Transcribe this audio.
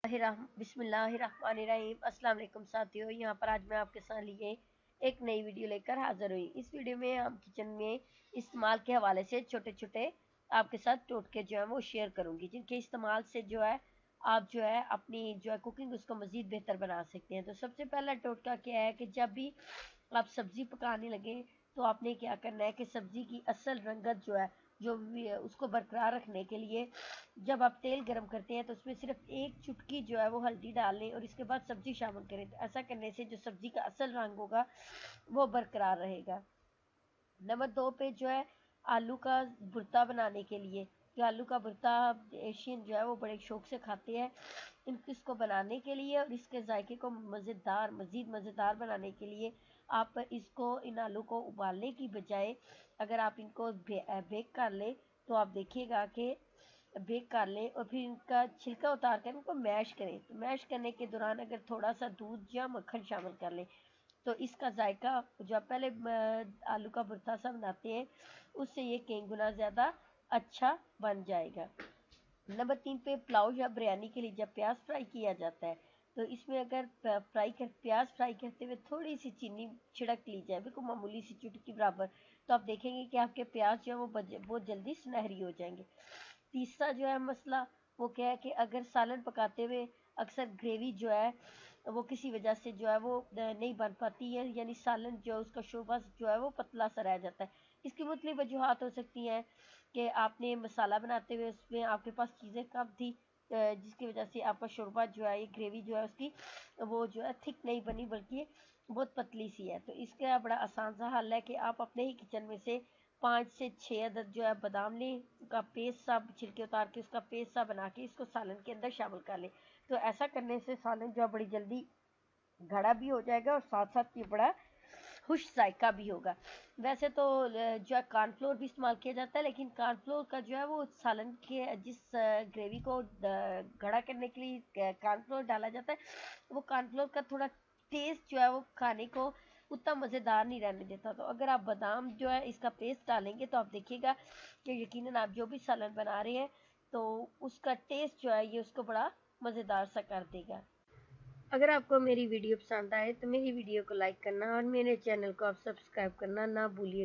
बिस्मिल्लाहिर्रहमानिर्रहीम। अस्सलाम वालेकुम साथियों, यहाँ पर आज मैं आपके साथ लिए एक नई वीडियो लेकर हाजिर हुई। इस वीडियो में हम किचन में इस्तेमाल के हवाले से छोटे छोटे आपके साथ टोटके जो है वो शेयर करूँगी, जिनके इस्तेमाल से जो है आप जो है अपनी जो है कुकिंग उसको मज़ीद बेहतर बना सकते हैं। तो सबसे पहला टोटका क्या है कि जब भी आप सब्ज़ी पकाने लगे तो आपने क्या करना है कि सब्ज़ी की असल रंगत जो है जो भी है उसको बरकरार रखने के लिए जब आप तेल गरम करते हैं तो उसमें सिर्फ एक चुटकी जो है वो हल्दी डाल लें और इसके बाद सब्जी शामिल करें। तो ऐसा करने से जो सब्जी का असल रंग होगा वो बरकरार रहेगा। नंबर 2 पे जो है आलू का भुर्ता बनाने के लिए, कि आलू का भुर्ता एशियन जो है वो बड़े शौक से खाते हैं। इसको बनाने के लिए और इसके जायके को मज़ीद मज़ेदार बनाने के लिए आप इसको इन आलू को उबालने की बजाय अगर आप इनको बेक कर लें तो आप देखिएगा कि बेक कर लें और फिर इनका छिलका उतार कर इनको मैश करें। तो मैश करने के दौरान अगर थोड़ा सा दूध या मक्खन शामिल कर लें तो इसका जायका जो आप पहले आलू का भुर्ता सा बनाते हैं उससे ये कई गुना ज़्यादा अच्छा बन जाएगा। नंबर 3 पे पुलाव या बिरयानी के लिए जब प्याज फ्राई किया जाता है तो इसमें अगर प्याज फ्राई करते हुए थोड़ी सी चीनी छिड़क ली जाए, बिल्कुल मामूली सी चुटकी बराबर, तो आप देखेंगे कि आपके प्याज जो है वो बहुत जल्दी सुनहरी हो जाएंगे। तीसरा जो है मसला वो क्या है कि अगर सालन पकाते हुए अक्सर ग्रेवी जो है वो किसी वजह से जो है वो नहीं बन पाती है, यानी सालन जो है उसका शोरबा जो है वो पतला सा रह जाता है। इसकी मुख्तलिफ वजूहात हो सकती हैं कि आपने मसाला बनाते हुए उसमें आपके पास चीज़ें कम थी, जिसकी वजह से आपका शोरबा जो है ये ग्रेवी जो है उसकी वो जो है थिक नहीं बनी बल्कि बहुत पतली सी है। तो इसका बड़ा आसान सा हल है कि आप अपने ही किचन में से 5 से 6 अदद जो है बादाम लें, उसका पेस्ट सा छिलके उतार के उसका पेस्ट सा बना के इसको सालन के अंदर शामिल कर लें। तो ऐसा करने से सालन जो है बड़ी जल्दी गाढ़ा भी हो जाएगा और साथ साथ ये बड़ा खुश जायका भी होगा। वैसे तो जो है कॉर्नफ्लोर भी इस्तेमाल किया जाता है, लेकिन कॉर्नफ्लोर का जो है वो सालन के जिस ग्रेवी को गाढ़ा करने के लिए कॉर्नफ्लोर डाला जाता है वो कॉर्नफ्लोर का थोड़ा टेस्ट जो है वो खाने को उतना मज़ेदार नहीं रहने देता। तो अगर आप बादाम जो है इसका पेस्ट डालेंगे तो आप देखिएगा कि यकीनन आप जो भी सालन बना रहे हैं तो उसका टेस्ट जो है ये उसको बड़ा मज़ेदार सा कर देगा। अगर आपको मेरी वीडियो पसंद आए तो मेरी वीडियो को लाइक करना और मेरे चैनल को आप सब्सक्राइब करना ना भूलिएगा।